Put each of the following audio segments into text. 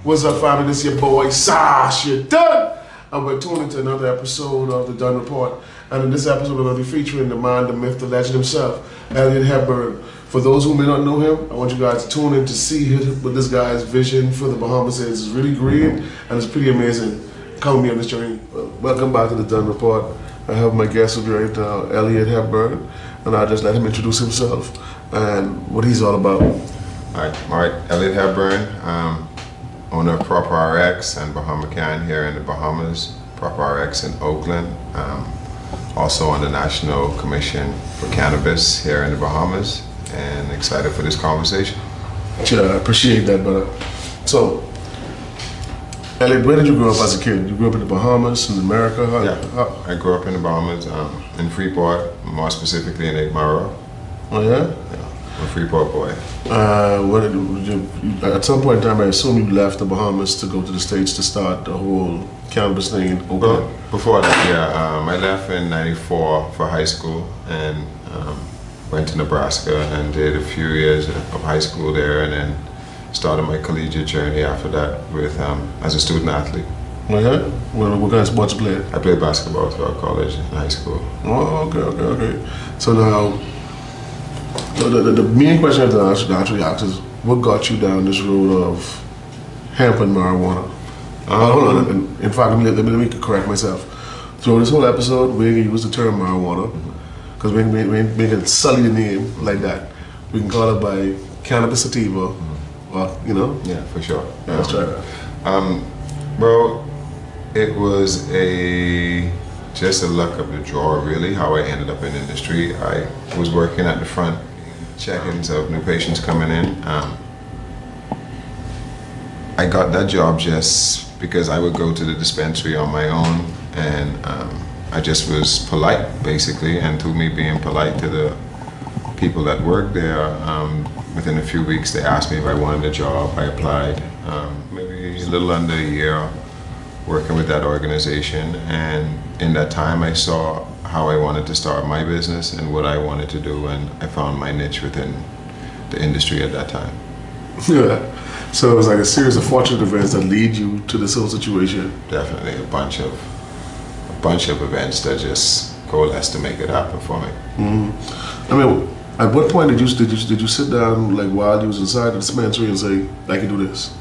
What's up, family? This is your boy Sasha Dunn, and we're tuning into another episode of the Dunn Report. And in this episode, we're going to be featuring the man, the myth, the legend himself, Elliot Hepburn. For those who may not know him, I want you guys to tune in to see what this guy's vision for the Bahamas is. It's really green and it's pretty amazing. Come with me on this journey. Welcome back to the Dunn Report. I have my guest with me right now, Elliot Hepburn, and I'll just let him introduce himself and what he's all about. All right, Elliot Hepburn. Owner of Proper RX and Bahamacan here in the Bahamas, Proper RX in Oakland, also on the National Commission for Cannabis here in the Bahamas, and excited for this conversation. Sure, I appreciate that, brother. So, Elliot, where did you grow up as a kid? You grew up in the Bahamas, in America? I grew up in the Bahamas, in Freeport, more specifically in 8 Mile. Oh yeah? Yeah, I'm a Freeport boy. At some point in time, I assume you left the Bahamas to go to the States to start the whole cannabis thing in Oakland. Well, before that, I left in '94 for high school and went to Nebraska and did a few years of high school there, and then started my collegiate journey after that with as a student athlete. Oh yeah? What kind of sports you played? I played basketball throughout college and high school. Oh, okay. So now, the main question I have to actually ask is, what got you down this road of hemp and marijuana? Hold on. In fact, let me correct myself. Through this whole episode, we're going to use the term marijuana because we can sully the name like that. We can call it by cannabis sativa, or, you know? Yeah, for sure. Yeah, let's try that. Well, it was just a luck of the draw, really, how I ended up in the industry. I was working at the front, check-ins of new patients coming in. I got that job just because I would go to the dispensary on my own, and I just was polite, basically, and through me being polite to the people that worked there, within a few weeks they asked me if I wanted a job. I applied, maybe a little under a year working with that organization, and in that time I saw how I wanted to start my business and what I wanted to do, and I found my niche within the industry at that time. Yeah. So it was like a series of fortunate events that lead you to this whole situation. Definitely a bunch of events that just coalesced to make it happen for me. Mm-hmm. I mean, at what point did you sit down, like while you was inside the dispensary, and say, I can do this?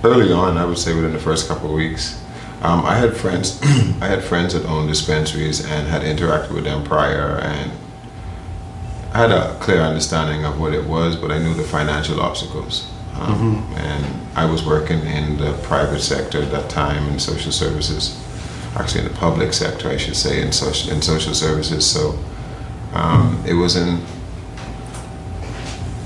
Early on, I would say within the first couple of weeks. I had friends that owned dispensaries and had interacted with them prior, and I had a clear understanding of what it was, but I knew the financial obstacles. And I was working in the private sector at that time in social services, actually in the public sector, I should say, in social services. So it wasn't.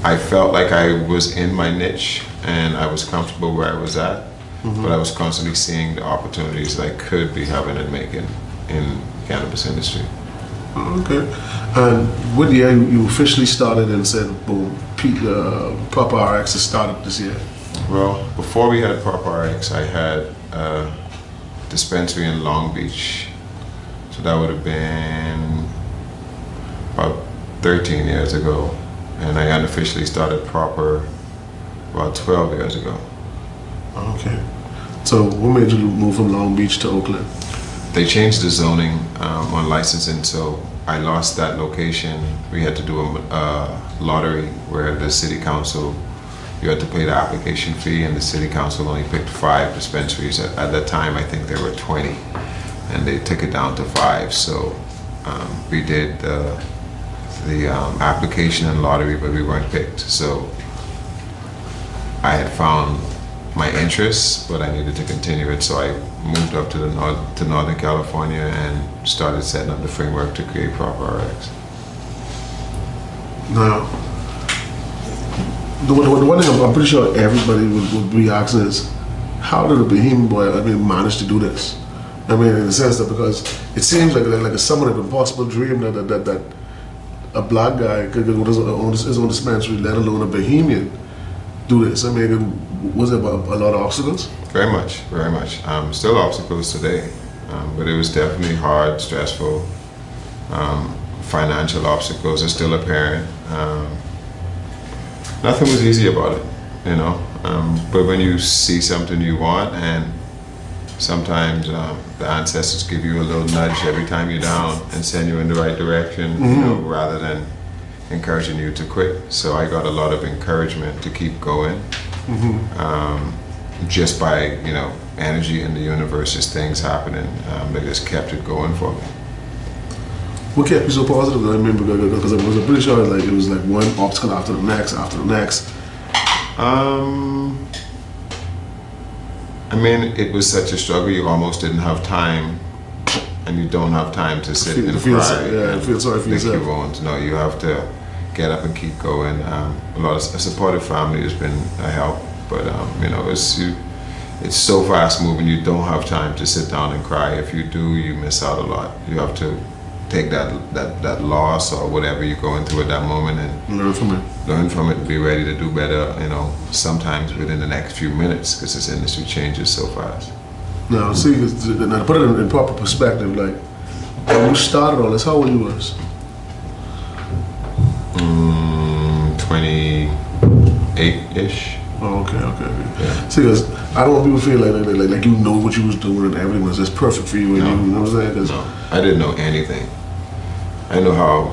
I felt like I was in my niche and I was comfortable where I was at, but I was constantly seeing the opportunities that I could be having and making in cannabis industry. Okay. And what year you officially started and said, boom, Proper RX has started this year? Well, before we had Proper RX, I had a dispensary in Long Beach. So that would have been about 13 years ago. And I unofficially started Proper about 12 years ago. Okay. So what made you move from Long Beach to Oakland? They changed the zoning on licensing, so I lost that location. We had to do a lottery where the city council, you had to pay the application fee, and the city council only picked 5 dispensaries. At that time, I think there were 20, and they took it down to 5. So we did the application and lottery, but we weren't picked. So I had found my interests, but I needed to continue it. So I moved up to Northern California and started setting up the framework to create Proper RX. Now, the one thing I'm pretty sure everybody would be asking is, how did a Bahamian boy manage to do this? I mean, in the sense that, because it seems like a somewhat of an impossible dream that a black guy could own his own dispensary, let alone a Bahamian, do this. I mean, was there a lot of obstacles? Very much. Still obstacles today, but it was definitely hard, stressful. financial obstacles are still apparent. Nothing was easy about it, you know. But when you see something you want, and sometimes the ancestors give you a little nudge every time you're down and send you in the right direction, you know, rather than encouraging you to quit. So I got a lot of encouragement to keep going, just by, you know, energy in the universe, just things happening. They just kept it going for me. What kept you so positive? I remember because I was pretty sure like it was like one obstacle after the next, after the next. I mean, it was such a struggle. You almost didn't have time, and you don't have time to sit and cry. Yeah, feel sorry for yourself. You won't. No, you have to get up and keep going. A supportive family has been a help, but you know, it's so fast moving. You don't have time to sit down and cry. If you do, you miss out a lot. You have to take that loss or whatever you're going through at that moment and learn from it. Learn from it and be ready to do better, you know, sometimes within the next few minutes, because this industry changes so fast. Now, see, now to put it in proper perspective, like, when you started all this, how old you was? 28-ish. Oh, okay. Yeah. See, because I don't want people to feel like you know what you was doing and everything was just perfect for you, and you know what I'm saying? No, I didn't know anything. I know how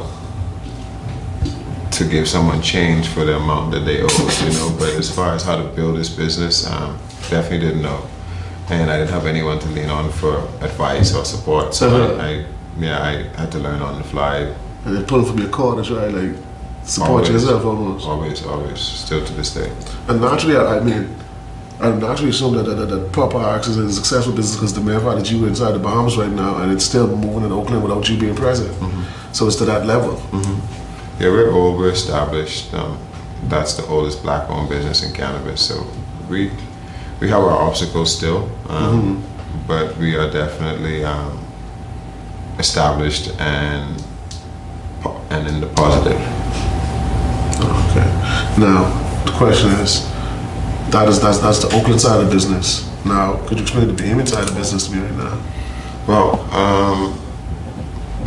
to give someone change for the amount that they owe, you know, but as far as how to build this business, definitely didn't know. And I didn't have anyone to lean on for advice or support, so I had to learn on the fly. And then pulling from your corners, right? Like, support yourself almost. Always, still to this day. And naturally, I naturally assume that Proper Arcs is a successful business because the mere fact that you inside the Bahamas right now and it's still moving in Oakland without you being present. So it's to that level. Yeah, we're old, we're established. That's the oldest black-owned business in cannabis. So we have our obstacles still, but we are definitely established and in the positive. Okay. Now the question is, that's the Oakland side of the business. Now, could you explain the Bahamian side of the business to me right now? Well,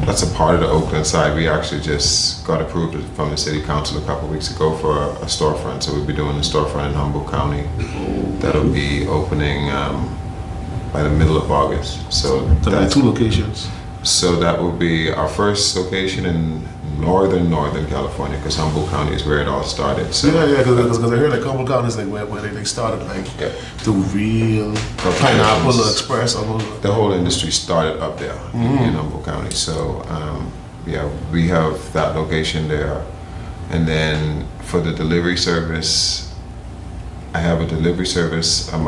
that's a part of the Oakland side. We actually just got approved from the city council a couple of weeks ago for a storefront. So we'll be doing a storefront in Humboldt County. That'll be opening by the middle of August. So there'll be 2 locations. So that will be our first location in northern California, because Humboldt County is where it all started. So yeah, because I heard like Humboldt County is like where they started like the real Pineapple Express. The whole industry started up there in Humboldt County. So we have that location there, and then for the delivery service, I have a delivery service, a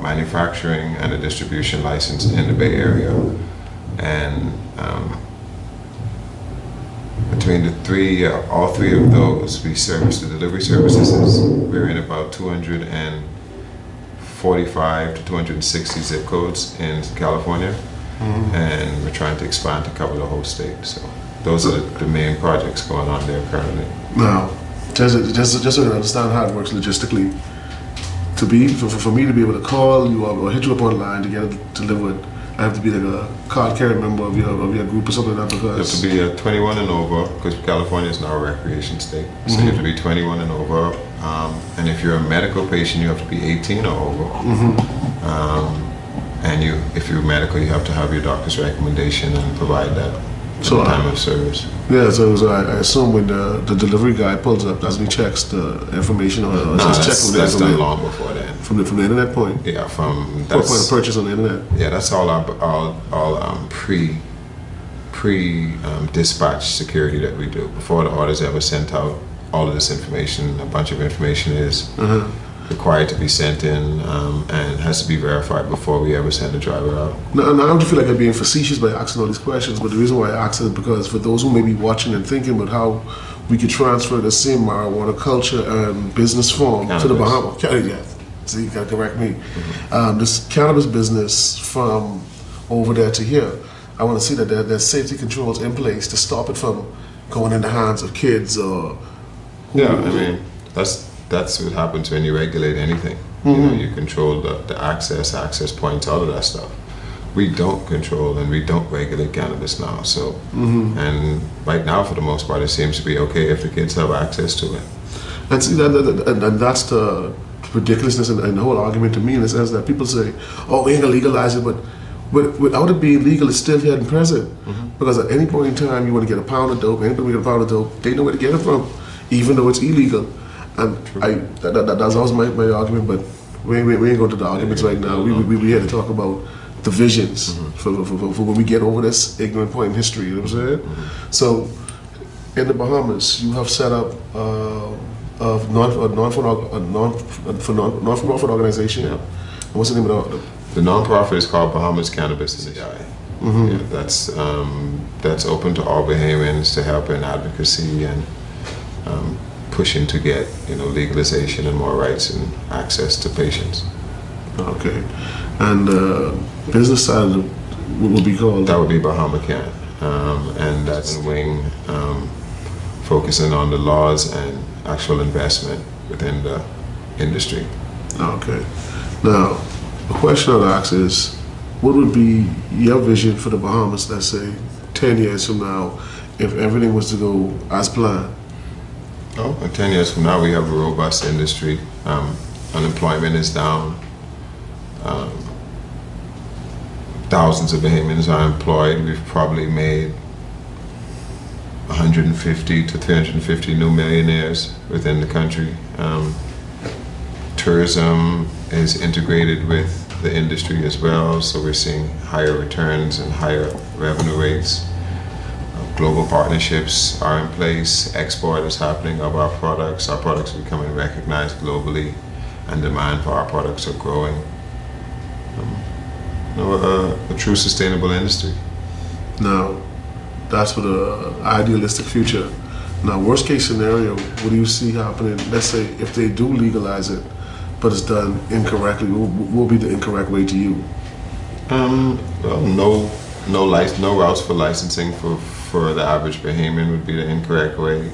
manufacturing and a distribution license in the Bay Area, and between all three of those, we service the delivery services. We're in about 245 to 260 zip codes in California, and we're trying to expand to cover the whole state. So those are the main projects going on there currently. Now, just so you understand how it works logistically, for me to be able to call you up or hit you up online to get it delivered, I have to be like a card carrying member of your group or something like that, because you have to be 21 and over, because California is now a recreation state. So you have to be 21 and over, and if you're a medical patient, you have to be 18 or over. And if you're medical, you have to have your doctor's recommendation and provide that time of service. Yeah, so I assume when the delivery guy pulls up, that's when he checks the information or that's done long before then. From the internet point? Yeah, from point of purchase on the internet. Yeah, that's all pre-dispatch security that we do. Before the order's ever sent out, all of this information, a bunch of information is required to be sent in and has to be verified before we ever send a driver out. Now, I don't feel like I'm being facetious by asking all these questions, but the reason why I ask is because for those who may be watching and thinking about how we could transfer the same marijuana culture and business form to the Bahamas. So you gotta correct me. This cannabis business from over there to here, I want to see that there's safety controls in place to stop it from going in the hands of kids or. Yeah, I mean that's what happens when you regulate anything. You know, you control the access points, all of that stuff. we don't control and we don't regulate cannabis now. So, and right now, for the most part, it seems to be okay if the kids have access to it. And see, and that's the ridiculousness and the whole argument to me in the sense that people say, oh, we ain't gonna legalize it, but without it being legal, it's still here and present. Because at any point in time, you want to get a pound of dope, anybody get a pound of dope, they know where to get it from, even though it's illegal. And that's always my argument, but we ain't going to the arguments right now. We had to talk about the visions for when we get over this ignorant point in history, you know what I'm saying? So, in the Bahamas, you have set up a non-for-profit organization. Yeah. What's the name of The non-profit is called Bahamas Cannabis Initiative. Yeah, that's open to all Bahamians to help in advocacy and pushing to get legalization and more rights and access to patients. Okay, and business side would be called? That would be Bahama Can, and that's a wing focusing on the laws and actual investment within the industry. Okay, now the question I'd ask is, what would be your vision for the Bahamas, let's say 10 years from now, if everything was to go as planned? Oh, in 10 years from now, we have a robust industry. Unemployment is down. Thousands of Bahamians are employed. We've probably made 150 to 350 new millionaires within the country. Tourism is integrated with the industry as well, so we're seeing higher returns and higher revenue rates. Global partnerships are in place. Export is happening of our products. Our products are becoming recognized globally, and demand for our products are growing. A true sustainable industry. Now, that's for the idealistic future. Now, worst case scenario, what do you see happening? Let's say if they do legalize it, but it's done incorrectly, what will be the incorrect way to you? Well, no routes for licensing for the average Bahamian would be the incorrect way.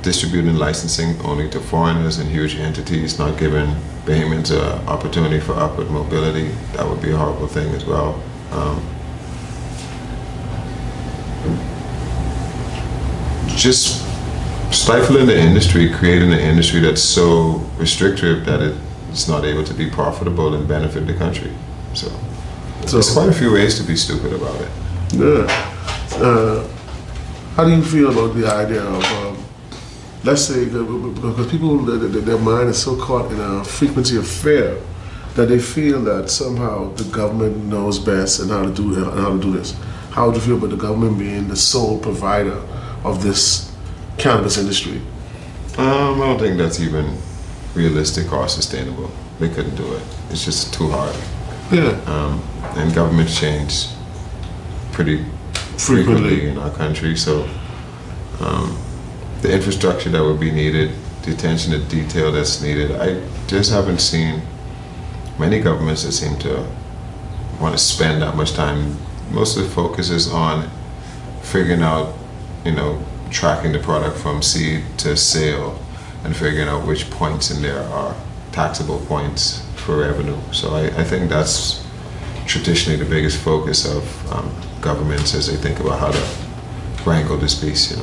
Distributing licensing only to foreigners and huge entities, not giving Bahamians an opportunity for upward mobility, that would be a horrible thing as well. Just stifling the industry, creating an industry that's so restrictive that it's not able to be profitable and benefit the country. So there's quite a few ways to be stupid about it. Yeah. How do you feel about the idea of, let's say, because people, their mind is so caught in a frequency of fear that they feel that somehow the government knows best and how to do this. How would you feel about the government being the sole provider of this cannabis industry? I don't think that's even realistic or sustainable. They couldn't do it. It's just too hard. Yeah. And governments change pretty frequently in our country, so the infrastructure that would be needed, the attention to detail that's needed, I just haven't seen many governments that seem to want to spend that much time. Most of the focus is on figuring out, tracking the product from seed to sale and figuring out which points in there are taxable points for revenue. So I think that's traditionally the biggest focus of governments as they think about how to wrangle this beast,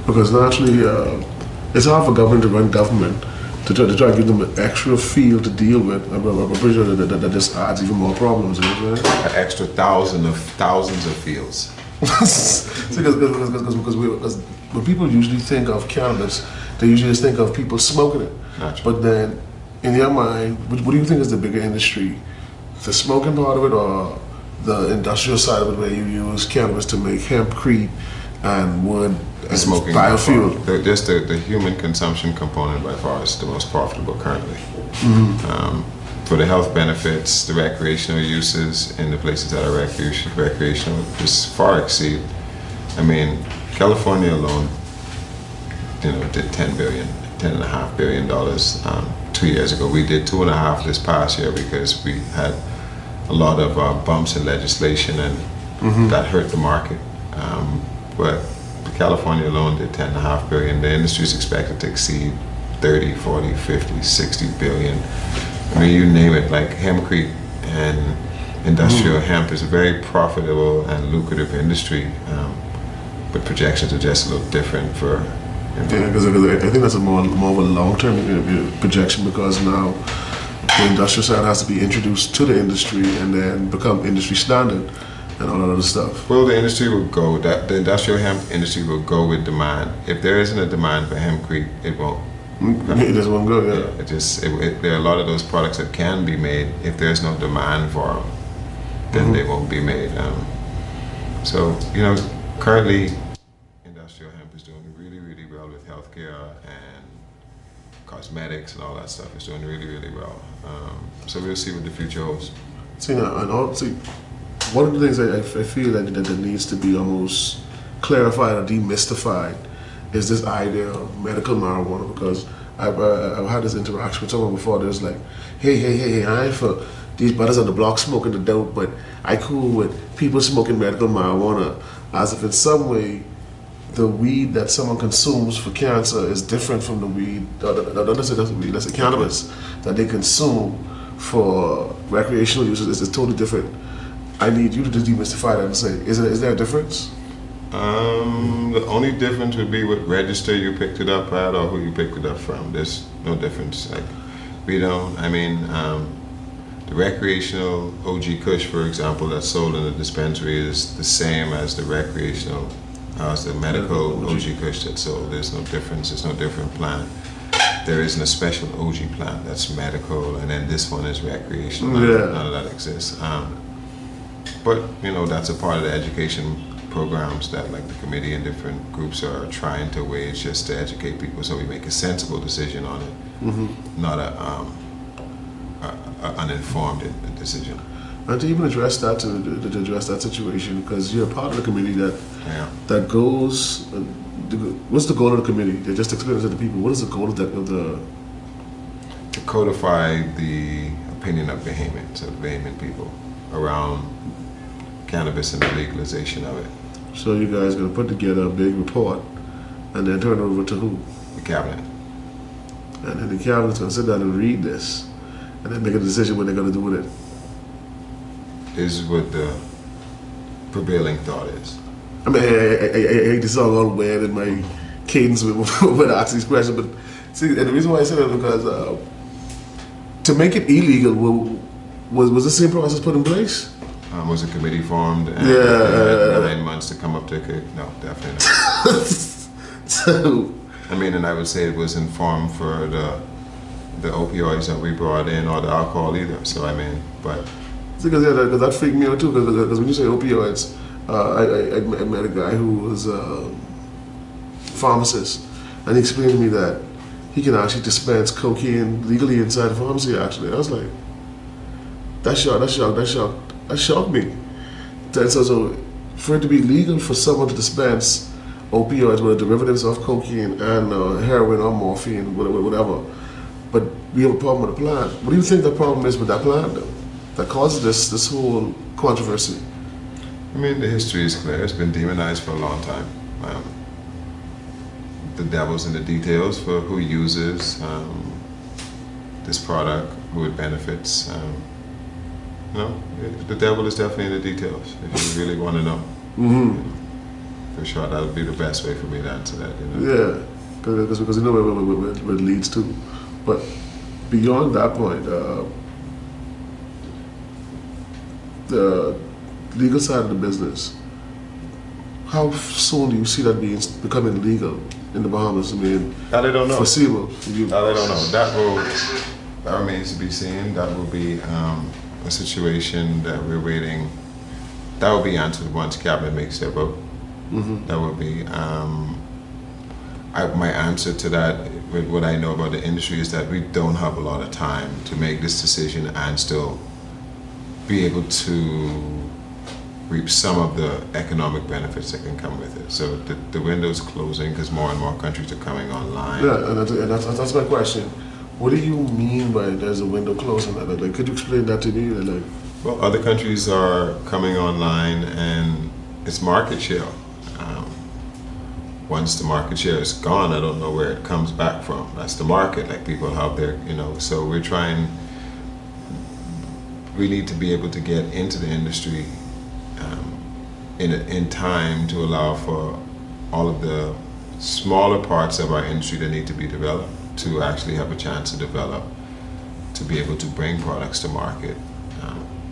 Because naturally, it's hard for government to run government, to try to give them an extra field to deal with. I'm pretty sure that this adds even more problems. An extra thousands of fields. Because when people usually think of cannabis, they usually just think of people smoking it. Naturally. But then, in your mind, what do you think is the bigger industry? The smoking part of it, or the industrial side of it, where you use cannabis to make hempcrete and wood and smoking biofuel? Just the human consumption component by far is the most profitable currently. For the health benefits, the recreational uses in the places that are recreational just far exceed. I mean, California alone, did $10.5 billion 2 years ago. We did 2.5 this past year because we had a lot of bumps in legislation and that hurt the market. But California alone did 10.5 billion. The industry is expected to exceed 30, 40, 50, 60 billion. I mean, you name it, like hempcrete and Industrial hemp is a very profitable and lucrative industry, but projections are just a little different for. Yeah, because I think that's a more of a long-term projection, because now the industrial side has to be introduced to the industry and then become industry standard and all that other stuff. Well, the industry will go. The industrial hemp industry will go with demand. If there isn't a demand for hempcrete, it won't. It just won't go. Yeah. There are a lot of those products that can be made. If there's no demand for them, then they won't be made. So currently, industrial hemp is doing really, really well with healthcare and cosmetics and all that stuff. It's doing really, really well. So we'll see what the future holds. One of the things I feel that needs to be almost clarified or demystified is this idea of medical marijuana, because I've had this interaction with someone before. There's like, hey, I ain't for these brothers on the block smoking the dope, but I cool with people smoking medical marijuana, as if in some way the weed that someone consumes for cancer is different from the weed, let's say cannabis, that they consume for recreational uses is totally different. I need you to just demystify that and say, is there a difference? The only difference would be what register you picked it up at or who you picked it up from. There's no difference. Like, the recreational OG Kush, for example, that's sold in the dispensary is the same as the recreational, as the medical OG Kush that's sold. There's no difference. There's no different plant. There isn't a special OG plant that's medical, and then this one is recreational. None of that exists. But that's a part of the education programs that like the committee and different groups are trying to wage, just to educate people so we make a sensible decision on it, not a uninformed decision. And to even address that, to address that situation, because you're part of the committee that goes. What's the goal of the committee? They just explain it to the people. What is the goal of the? To codify the opinion of Bahamian people around cannabis and the legalization of it. So you guys are going to put together a big report and then turn it over to who? The cabinet. And then the cabinet's going to sit down and read this and then make a decision what they're going to do with it. Is what the prevailing thought is. I mean, I hate to sound all weird in my cadence when I ask these questions, but see, and the reason why I say that is because to make it illegal, was the same process put in place? Was a committee formed and had 9 months to come up to no, definitely not. So, and I would say it was informed for the opioids that we brought in or the alcohol either. So but because that freaked me out too. Because when you say opioids, I met a guy who was a pharmacist, and he explained to me that he can actually dispense cocaine legally inside the pharmacy. Actually, I was like, that shocked me. So for it to be legal for someone to dispense opioids, whether derivatives of cocaine and heroin or morphine, whatever, but we have a problem with the plant. What do you think the problem is with that plant, though, that causes this whole controversy? The history is clear. It's been demonized for a long time. The devil's in the details for who uses this product, who it benefits. The devil is definitely in the details, if you really want to know. For sure, that would be the best way for me to answer that. Yeah, because you know where it leads to. But beyond that point, the legal side of the business, how soon do you see that becoming legal in the Bahamas? That I don't know. Foreseeable. That I don't know. That remains to be seen. That will be a situation that we're waiting. That will be answered once cabinet makes their vote. That will be my answer to that. With what I know about the industry is that we don't have a lot of time to make this decision and still be able to reap some of the economic benefits that can come with it. So the window's closing because more and more countries are coming online. Yeah, and that's my question. What do you mean by there's a window closing? Like, could you explain that to me? Well, other countries are coming online, and it's market share. Once the market share is gone, I don't know where it comes back from. That's the market. Like, people have their, so we're trying. we need to be able to get into the industry in time to allow for all of the smaller parts of our industry that need to be developed to actually have a chance to develop, to be able to bring products to market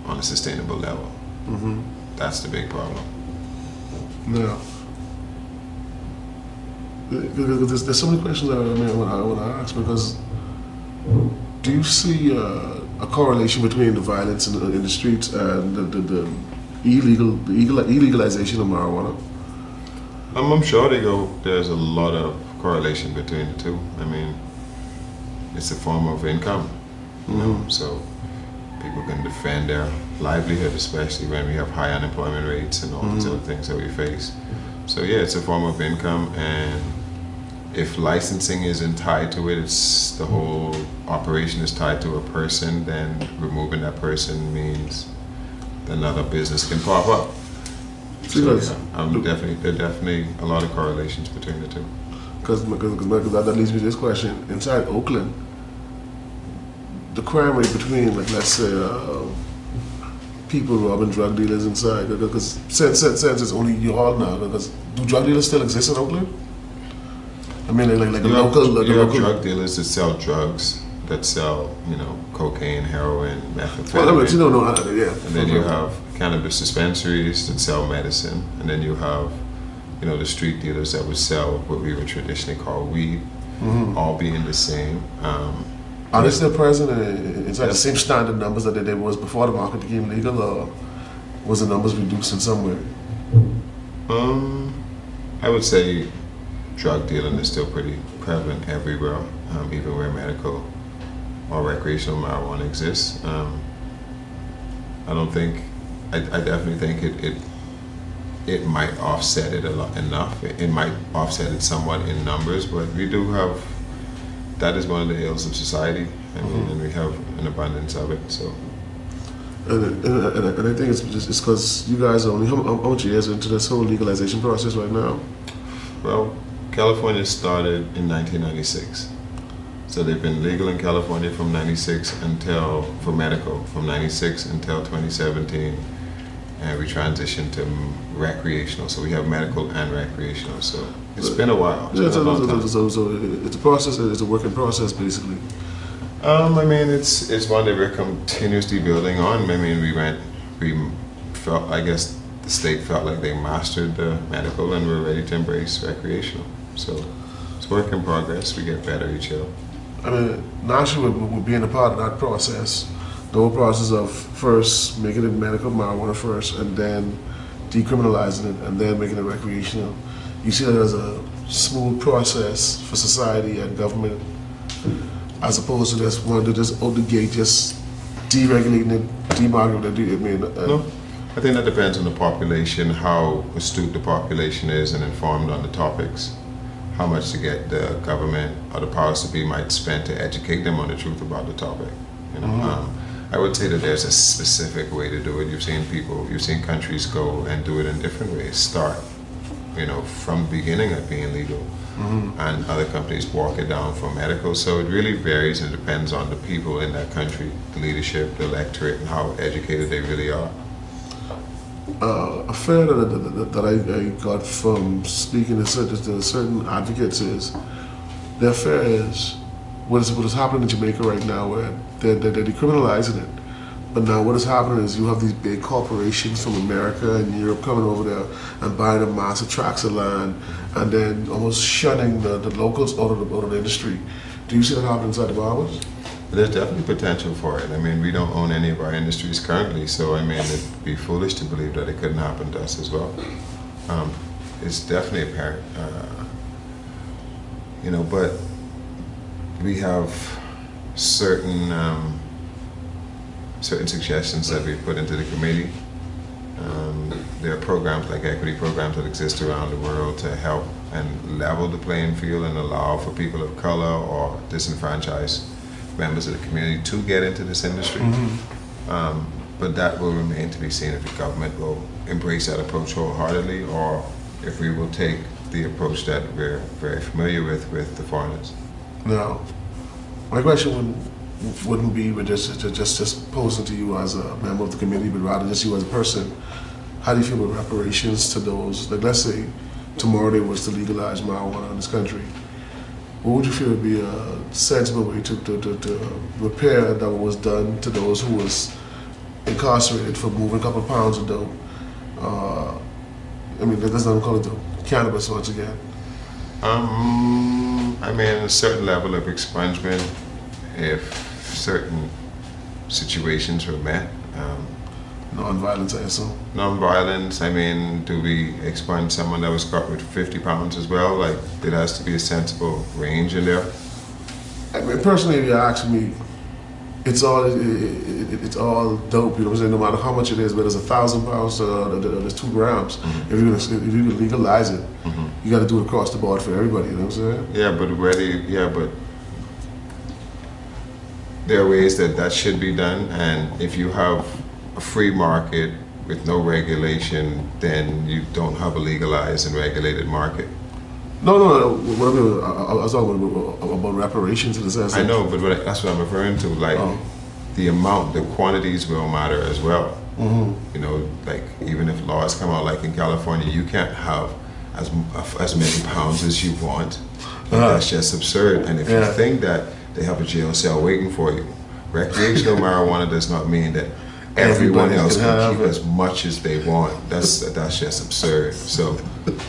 on a sustainable level. Mm-hmm. That's the big problem. Now, there's so many questions that I want to ask, because do you see a correlation between the violence in the streets and the illegalization of marijuana? I'm sure there's a lot of correlation between the two. I mean, it's a form of income, you know, so people can defend their livelihood, especially when we have high unemployment rates and all these other things that we face. So yeah, it's a form of income, and if licensing isn't tied to it, it's the whole operation is tied to a person, then removing that person means another business can pop up. So yeah, there are definitely a lot of correlations between the two. Because that leads me to this question. Inside Oakland, the crime rate between, like, let's say, people robbing drug dealers inside, because since it's only you all now, because do drug dealers still exist in Oakland? I mean, like you a local... You have drug dealers that sell drugs, that sell, you know, cocaine, heroin, methamphetamine. Well, I mean, you don't know how to, yeah. And then you have cannabis dispensaries that sell medicine, and then you have, you know, the street dealers that would sell what we would traditionally call weed, all being the same. Are they still present inside the same standard numbers that they was before the market became legal, or was the numbers reduced in some way? I would say drug dealing is still pretty prevalent everywhere, even where medical or recreational marijuana exists. I don't think, I definitely think it might offset it enough. It might offset it somewhat in numbers, but we do have, that is one of the ills of society. I mean, and we have an abundance of it. So, and I think it's because you guys are only how much years into this whole legalization process right now? Well, California started in 1996. So they've been legal in California from 96 until, for medical, from 96 until 2017. And we transitioned to recreational. So we have medical and recreational. So it's been a while. Yeah, so it's a process, it's a working process, basically. I mean, it's one that we're continuously building on. I mean, we felt, I guess the state felt like they mastered the medical and we're ready to embrace recreational. So it's work in progress. We get better each year. I mean, naturally, we're being a part of that process. The whole process of first making it medical marijuana first, and then decriminalizing it, and then making it recreational. You see that as a smooth process for society and government, as opposed to just wanting to just out the gate, just deregulating it, demarketing it. No, I think that depends on the population, how astute the population is and informed on the topics. How much to get the government or the powers to be might spend to educate them on the truth about the topic. You know, I would say that there's a specific way to do it. You've seen countries go and do it in different ways. Start, you know, from the beginning of being legal, and other countries walk it down for medical. So it really varies and depends on the people in that country, the leadership, the electorate, and how educated they really are. A fear that I got from speaking to certain advocates is, their fear is what is happening in Jamaica right now, where they're decriminalizing it. But now what is happening is you have these big corporations from America and Europe coming over there and buying up massive tracts of land, and then almost shunning the locals out of the industry. Do you see that happening inside the Bahamas? There's definitely potential for it. I mean, we don't own any of our industries currently, so I mean, it'd be foolish to believe that it couldn't happen to us as well. It's definitely apparent, you know, but we have certain suggestions that we put into the committee. There are programs like equity programs that exist around the world to help and level the playing field and allow for people of color or disenfranchised members of the community to get into this industry. But that will remain to be seen if the government will embrace that approach wholeheartedly, or if we will take the approach that we're very familiar with the foreigners. Now, my question wouldn't be with just posing to you as a member of the committee, but rather just you as a person. How do you feel about reparations to those? Like, let's say tomorrow they was to legalize marijuana in this country. What would you feel would be a sensible way to repair that was done to those who was incarcerated for moving a couple of pounds of dope? I mean, let's not call it dope. Cannabis once again. I mean, a certain level of expungement, if certain situations were met. Non-violence, I assume. Non-violence, I mean, do we expunge someone that was caught with 50 pounds as well? Like, there has to be a sensible range in there. I mean, personally, if you ask me, it's all dope. You know what I'm saying? No matter how much it is, whether it's 1,000 pounds or there's 2 grams, if you can legalize it, you got to do it across the board for everybody. You know what I'm saying? Yeah, but but there are ways that should be done, and if you have a free market with no regulation, then you don't have a legalized and regulated market. No. What I mean, I was talking about reparations in the sense. I know, but that's what I'm referring to. Like, the amount, the quantities will matter as well. You know, like, even if laws come out, like in California, you can't have as many pounds as you want. That's just absurd. And if you think that they have a jail cell waiting for you, recreational marijuana does not mean that everyone else can keep as much as they want. That's just absurd. So,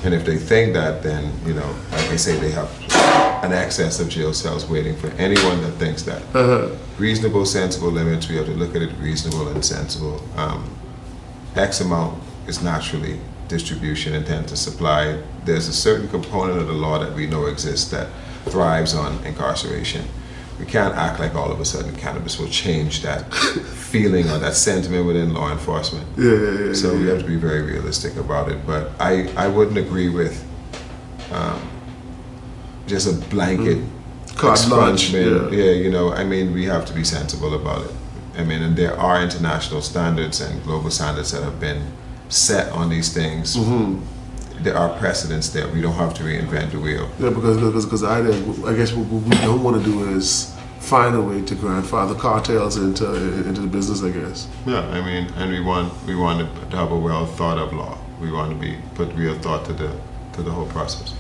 and if they think that, then, you know, like I say, they have an excess of jail cells waiting for anyone that thinks that. Reasonable, sensible limits. We have to look at it reasonable and sensible. X amount is naturally distribution, intent to supply. There's a certain component of the law that we know exists that thrives on incarceration. We can't act like all of a sudden cannabis will change that feeling or that sentiment within law enforcement. So we have to be very realistic about it. But I wouldn't agree with just a blanket expungement. You know, I mean, we have to be sensible about it. I mean, and there are international standards and global standards that have been set on these things. There are precedents there. We don't have to reinvent the wheel. Yeah, because I guess what we don't want to do is find a way to grandfather cartels into the business, I guess. Yeah, I mean, and we want to have a well thought of law. We want to put real thought to the whole process.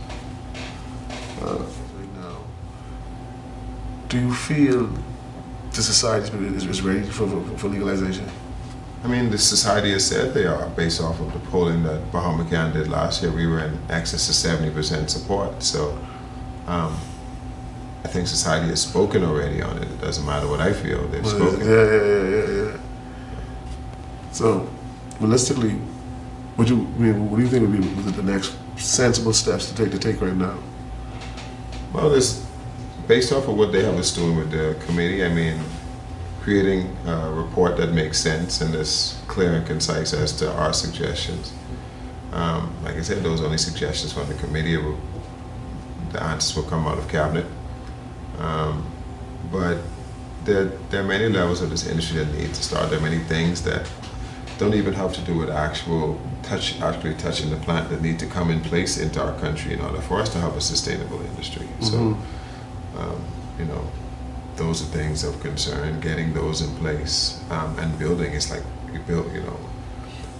Now, do you feel the society is ready for legalization? I mean, the society has said they are, based off of the polling that Bahama McCann did last year. We were in excess of 70% support. So I think society has spoken already on it. It doesn't matter what I feel, they've spoken. Yeah. So, realistically, what do you think would be the next sensible steps to take right now? Well, based off of what they have us doing with the committee, I mean, creating a report that makes sense and is clear and concise as to our suggestions. Like I said, those are only suggestions from the committee. The answers will come out of cabinet. But there are many levels of this industry that need to start. There are many things that don't even have to do with actually touching the plant that need to come in place into our country in order for us to have a sustainable industry. So, you know, those are things of concern, getting those in place, and building. It's like we built, you know,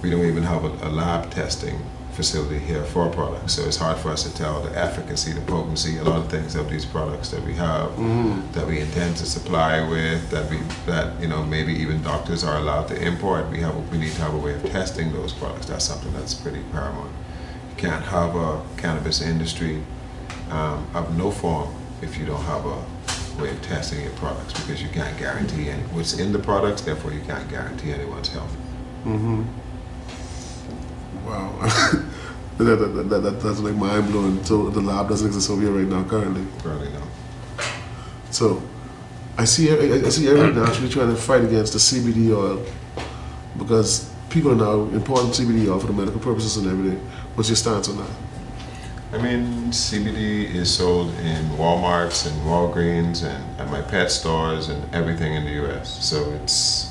we don't even have a lab testing facility here for products, so it's hard for us to tell the efficacy, the potency, a lot of things of these products that we have, that we intend to supply with, that you know, maybe even doctors are allowed to import. We need to have a way of testing those products. That's something that's pretty paramount. You can't have a cannabis industry of no form if you don't have a way of testing your products, because you can't guarantee what's in the products, therefore you can't guarantee anyone's health. Wow. That's like mind-blowing. So the lab doesn't exist over here right now currently? Currently, no. So I see everyone actually trying to fight against the CBD oil, because people are now importing CBD oil for the medical purposes and everything. What's your stance on that? I mean, CBD is sold in Walmarts and Walgreens and at my pet stores and everything in the U.S. So it's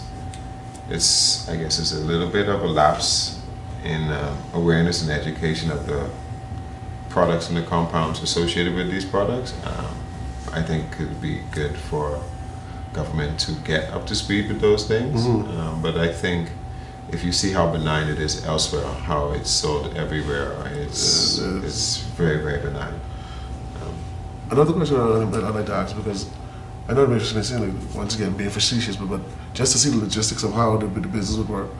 I guess it's a little bit of a lapse in awareness and education of the products and the compounds associated with these products. I think could be good for government to get up to speed with those things. But I think if you see how benign it is elsewhere, how it's sold everywhere, it's very, very benign. Another question I'd like to ask, because I know it makes me seem like, once again, being facetious, but just to see the logistics of how the business would work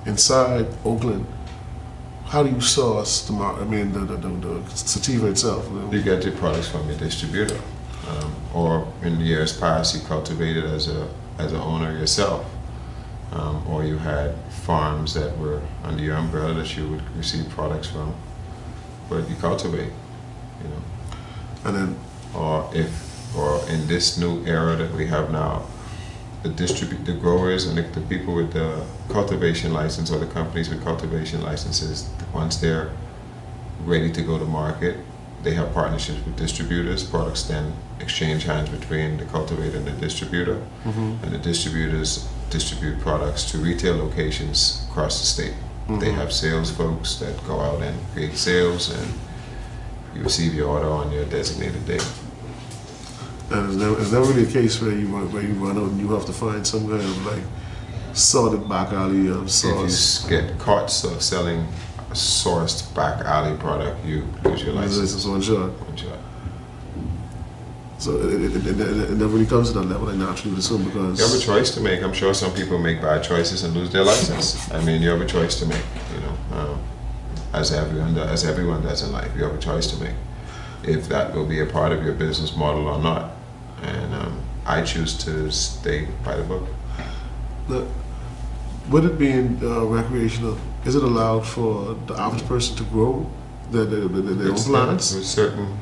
inside Oakland, how do you source the sativa itself? You get your products from your distributor, or in the years past, you cultivated as an owner yourself, or you had farms that were under your umbrella that you would receive products from, but you cultivate, and then, or in this new era that we have now, the growers and the people with the cultivation license, or the companies with cultivation licenses, once they're ready to go to market, they have partnerships with distributors. Products then exchange hands between the cultivator and the distributor, and the distributors distribute products to retail locations across the state. They have sales folks that go out and create sales, and you receive your order on your designated date. And is that really a case where you run out and you have to find some kind of like sorted back alley sauce? If you get caught selling a sourced back alley product, you lose your license. One shot. So it never really comes to that level, I naturally would assume, because you have a choice to make. I'm sure some people make bad choices and lose their license. I mean, you have a choice to make, as everyone does in life. You have a choice to make if that will be a part of your business model or not. And I choose to stay by the book. Look, with it being recreational, is it allowed for the average person to grow their own plants? With certain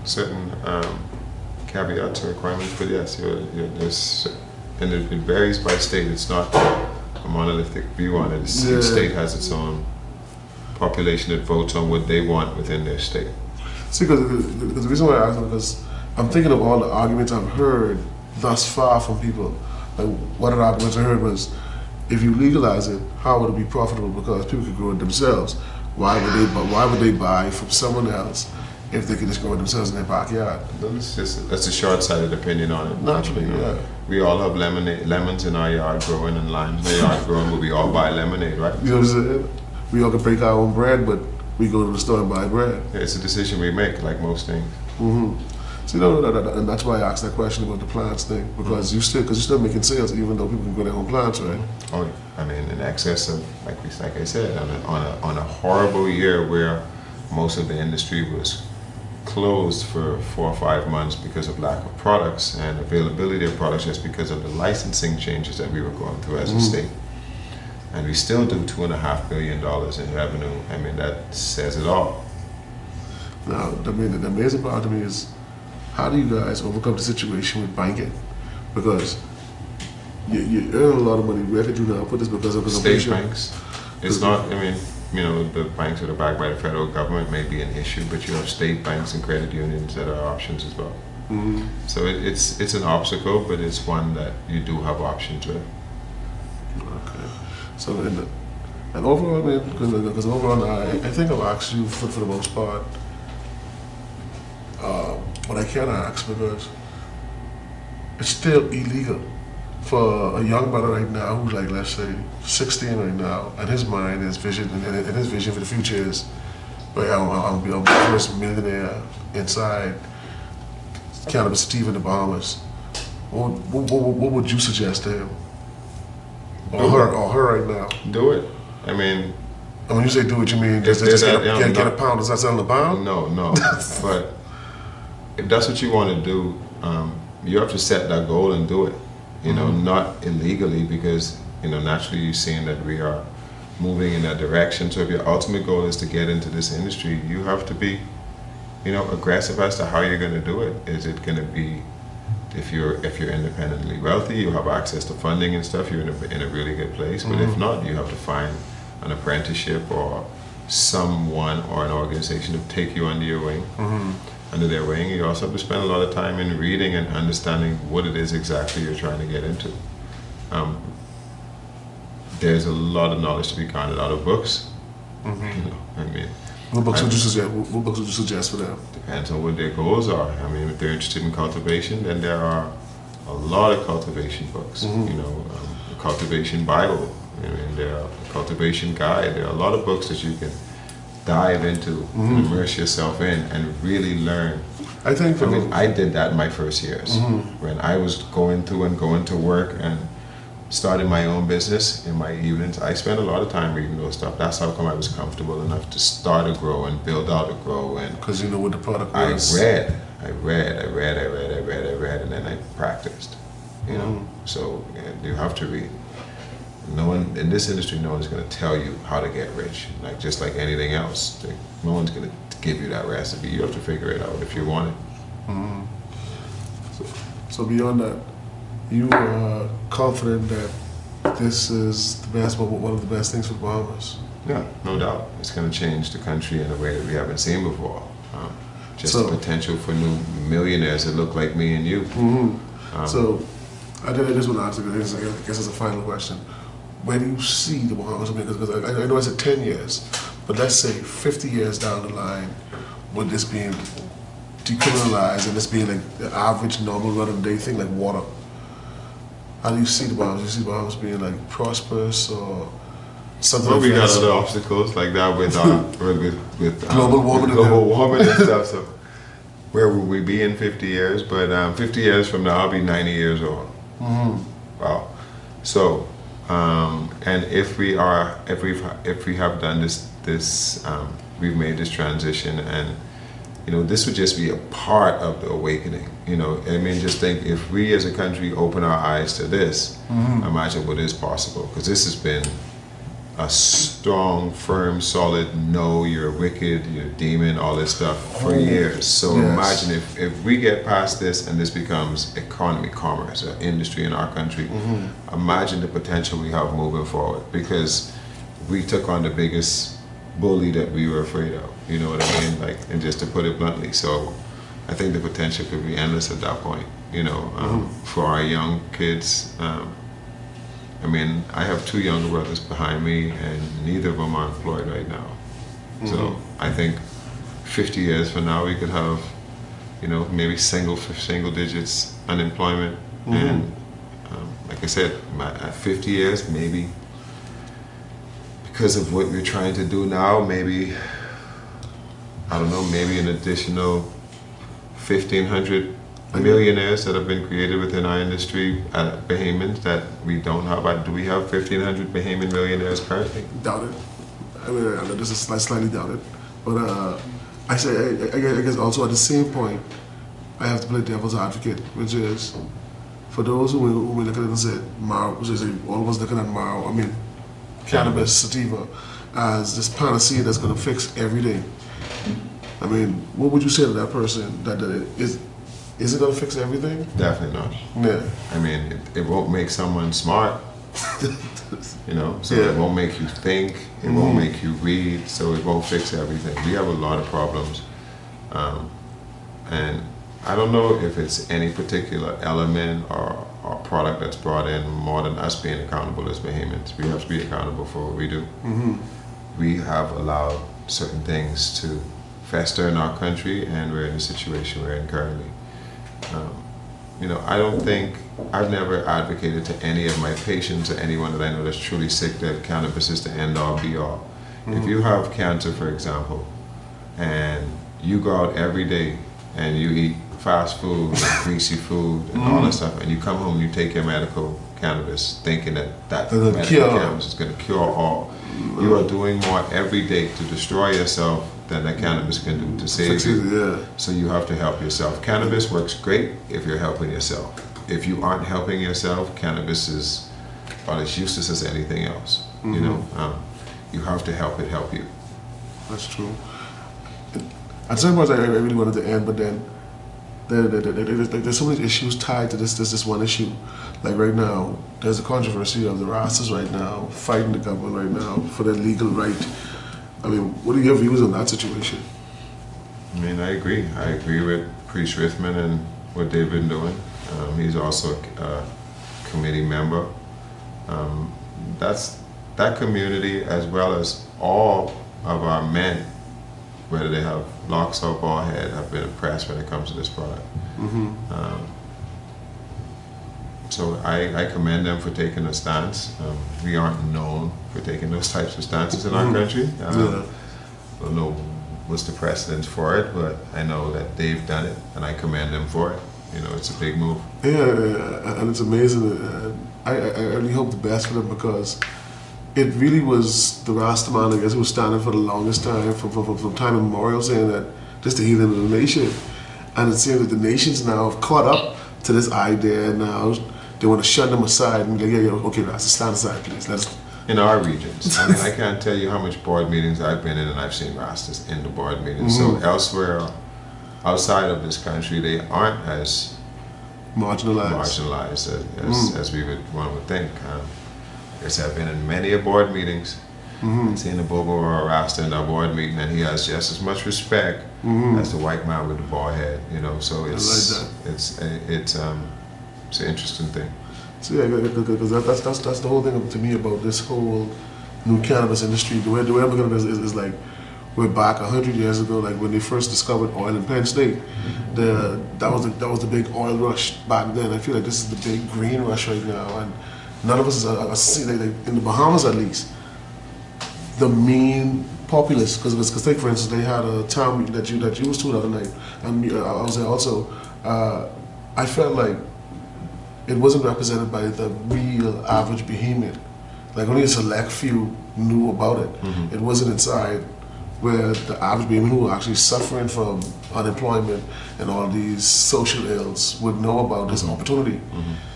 caveats or requirements, but yes, and it varies by state. It's not a monolithic view on it. Each state has its own population that votes on what they want within their state. See, because the reason why I ask is because I'm thinking of all the arguments I've heard thus far from people. Like, one of the arguments I heard was, if you legalize it, how would it be profitable? Because people could grow it themselves. Why would they buy from someone else if they could just grow it themselves in their backyard? That's a short-sighted opinion on it. Naturally, yeah. We all have lemons in our yard growing, and limes in our yard growing, but we all buy lemonade, right? You know what I'm saying? We all can bake our own bread, but we go to the store and buy bread. Yeah, it's a decision we make, like most things. So and that's why I asked that question about the plants thing, because you're still making sales, even though people can grow their own plants, right? Oh, I mean, in excess of, like I said, on a horrible year where most of the industry was closed for 4 or 5 months because of lack of products and availability of products, just because of the licensing changes that we were going through as a state. And we still do $2.5 billion in revenue. I mean, that says it all. Now, the amazing part to me is, how do you guys overcome the situation with banking? Because you earn a lot of money. Where could you now put this because of state banks? It's not. I mean, the banks that are backed by the federal government may be an issue, but you have state banks and credit unions that are options as well. So it's an obstacle, but it's one that you do have options with. Okay. So and overall, I mean, because overall, I think I've asked you for the most part. But I can't ask because it's still illegal for a young brother right now who's like, let's say, 16 right now, and his mind, his vision, and his vision for the future is, like, I'll be the first millionaire inside cannabis sativa in the Bahamas. What would you suggest to him? Or her right now? Do it. I mean, and when you say do it, you mean just get a pound? Is that selling a pound? No. But if that's what you want to do, you have to set that goal and do it. Not illegally, because naturally you're seeing that we are moving in that direction. So if your ultimate goal is to get into this industry, you have to be, aggressive as to how you're going to do it. Is it going to be, if you're independently wealthy, you have access to funding and stuff, you're in a really good place. But if not, you have to find an apprenticeship or someone or an organization to take you under your wing. Under their wing, you also have to spend a lot of time in reading and understanding what it is exactly you're trying to get into. There's a lot of knowledge to be garnered out of books. I mean, what books would you suggest for them? Depends on what their goals are. I mean, if they're interested in cultivation, then there are a lot of cultivation books. You know, the Cultivation Bible. I mean, there are a Cultivation Guide. There are a lot of books that you can dive into, and immerse yourself in, and really learn. I think. I mean, I did that in my first years when I was going to work and started my own business in my evenings. I spent a lot of time reading those stuff. That's how come I was comfortable enough to start a grow and build out a grow. And because you know what the product I was. read, and then I practiced. You know, so you have to read. No one in this industry, no one's going to tell you how to get rich. Like just like anything else, no one's going to give you that recipe. You have to figure it out if you want it. So beyond that, you are confident that this is the best, one of the best things for the Bahamas. Yeah, no doubt. It's going to change the country in a way that we haven't seen before. Just the potential for new millionaires that look like me and you. So I just want to ask, I guess as a final question, where do you see the Bahamas? Because I know I said 10 years, but let's say 50 years down the line, with this being decriminalized and this being like the average, normal, run-of-the-day thing, like water. How do you see the Bahamas? Do you see the Bahamas being like prosperous or something? Well, we got other obstacles like that with global warming and stuff. So where will we be in 50 years? But 50 years from now, I'll be 90 years old. Wow. So, and if we have done this, we've made this transition, and you know, this would just be a part of the awakening. You know, I mean, just think if we as a country open our eyes to this, imagine what is possible. Because this has been a strong, firm, solid, no, you're wicked, you're a demon, all this stuff for years. So imagine if we get past this and this becomes economy, commerce, an industry in our country, imagine the potential we have moving forward. Because we took on the biggest bully that we were afraid of, you know what I mean? Like, and just to put it bluntly, so I think the potential could be endless at that point, you know, for our young kids. I mean, I have two younger brothers behind me, and neither of them are employed right now. So I think 50 years from now, we could have, you know, maybe single digits unemployment, and like I said, at 50 years, maybe. Because of what we're trying to do now, maybe, I don't know, maybe an additional 1,500 millionaires that have been created within our industry, Bahamians that we don't have. Do we have 1,500 Bahamian millionaires currently? Doubt it. I mean, I know this is slightly doubted, but I guess also at the same point, I have to play devil's advocate, which is, for those who look at it and say, which is all of us looking at cannabis, sativa, as this panacea that's going to fix everything. I mean, what would you say to that person? That is it going to fix everything? Definitely not. Yeah. I mean, it won't make someone smart, you know, so it won't make you think, it won't make you read, so it won't fix everything. We have a lot of problems, and I don't know if it's any particular element or product that's brought in more than us being accountable as Bahamians. We have to be accountable for what we do. We have allowed certain things to fester in our country, and we're in the situation we're in currently. You know, I've never advocated to any of my patients or anyone that I know that's truly sick that cannabis is the end all be all. If you have cancer, for example, and you go out every day and you eat fast food and greasy food and all that stuff, and you come home and you take your medical cannabis thinking that medical cannabis is going to cure all. You are doing more every day to destroy yourself than that cannabis can do to save you. So you have to help yourself. Cannabis works great if you're helping yourself. If you aren't helping yourself, cannabis is about as useless as anything else. You know, you have to help it help you. That's true. At some point, I really wanted to end, but then there's so many issues tied to this one issue. Like right now, there's a controversy of the Rastas right now fighting the government right now for their legal right. I mean, what are your views on that situation? I mean, I agree. I agree with Priest Rithman and what they've been doing. He's also a committee member. That community, as well as all of our men, whether they have locks or bald head, have been oppressed when it comes to this product. So I commend them for taking a stance. We aren't known for taking those types of stances in our country. I don't know what's the precedent for it, but I know that they've done it, and I commend them for it. You know, it's a big move. Yeah, and it's amazing. I really hope the best for them, because it really was the Rastaman, I guess, who was standing for the longest time, from time immemorial, saying that this is the healing of the nation. And it seems that the nations now have caught up to this idea, and now they want to shut them aside and be like, yeah, okay, Rasta, stand aside, please. Let's. In our regions. I mean, I can't tell you how much board meetings I've been in, and I've seen Rastas in the board meetings. So elsewhere, outside of this country, they aren't as marginalized as one would think. I guess I've been in many board meetings, and seen a Bobo or a Rasta in a board meeting, and he has just as much respect as the white man with the bald head. You know, so it's an interesting thing. So yeah, because that's the whole thing to me about this whole new cannabis industry. The way I'm looking at it is like, we're back 100 years ago, like when they first discovered oil in Penn State. That was the big oil rush back then. I feel like this is the big green rush right now, and none of us are seeing, like in the Bahamas at least, the mean populace. Because take for instance, they had a town that you was to the other night, and I was there also. I felt like it wasn't represented by the real average Bahamian. Like only a select few knew about it. It wasn't inside where the average Bahamian who are actually suffering from unemployment and all these social ills would know about this opportunity.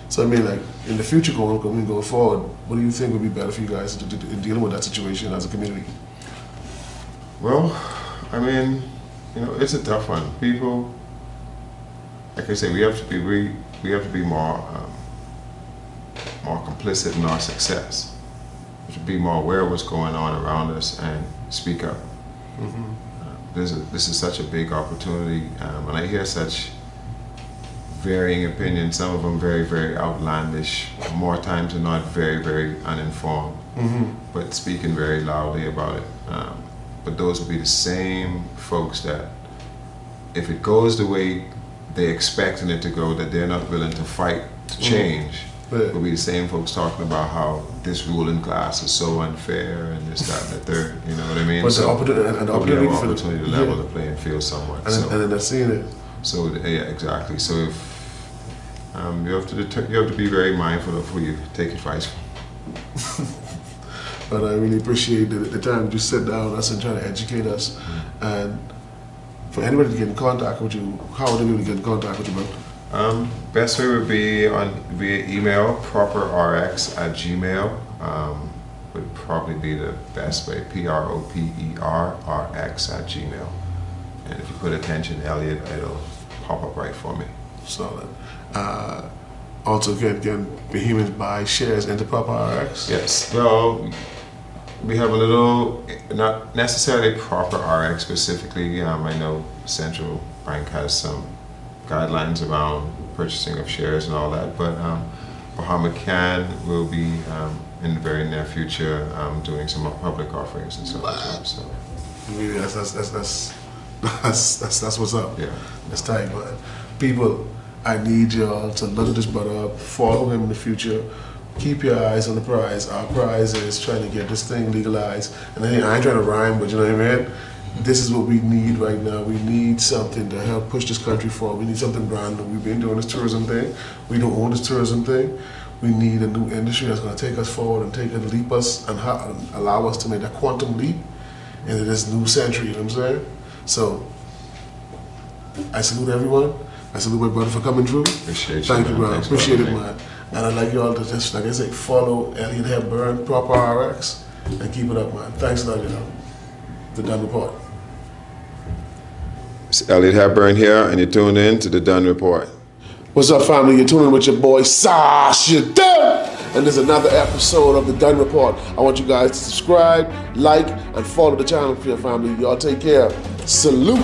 So I mean, like in the future going forward, what do you think would be better for you guys in dealing with that situation as a community? Well, I mean, you know, it's a tough one. People, like I say, we have to be more complicit in our success. We should be more aware of what's going on around us and speak up. This is such a big opportunity, and I hear such varying opinions. Some of them very, very outlandish. More times than not, very, very uninformed, but speaking very loudly about it. But those will be the same folks that, if it goes the way they're expecting it to go, that they're not willing to fight to change. Will be the same folks talking about how this ruling class is so unfair and this, that, and the third. You know what I mean? But so the opportunity to level the playing field somewhat. And then they're seeing it. So yeah, exactly. So if you have to be very mindful of who you take advice from. But I really appreciate the time you sit down with us and try to educate us. And for anybody to get in contact with you, how would they really get in contact with you, bro? Best way would be via email, properrx@gmail. Would probably be the best way, properrx@gmail. And if you put attention Elliot, it'll pop up right for me. Solid. Also, can Bahamians buy shares into Proper RX? Yes. Well, we have a little, not necessarily Proper RX specifically. I know Central Bank has some guidelines around purchasing of shares and all that, but Bahama Can will be in the very near future doing some public offerings and stuff like that. So really, that's what's up. Yeah, that's tight. But people, I need y'all to look at this brother up, follow him in the future. Keep your eyes on the prize. Our prize is trying to get this thing legalized. And I ain't trying to rhyme, but you know what I mean? This is what we need right now. We need something to help push this country forward. We need something brand new. We've been doing this tourism thing. We don't own this tourism thing. We need a new industry that's going to take us forward and leap us and allow us to make that quantum leap into this new century, you know what I'm saying? So, I salute everyone. I salute my brother for coming through. Appreciate you. Thank you, bro. Thanks, appreciate it, man. And I'd like you all to just, like I say, follow Elliot Hepburn, Proper RX, and keep it up, man. Thanks a lot, you know. The Dunn Report. It's Elliot Hepburn here, and you're tuned in to the Dunn Report. What's up, family? You're tuning in with your boy, Sasha Dunn! And there's another episode of the Dunn Report. I want you guys to subscribe, like, and follow the channel for your family. Y'all take care. Salute!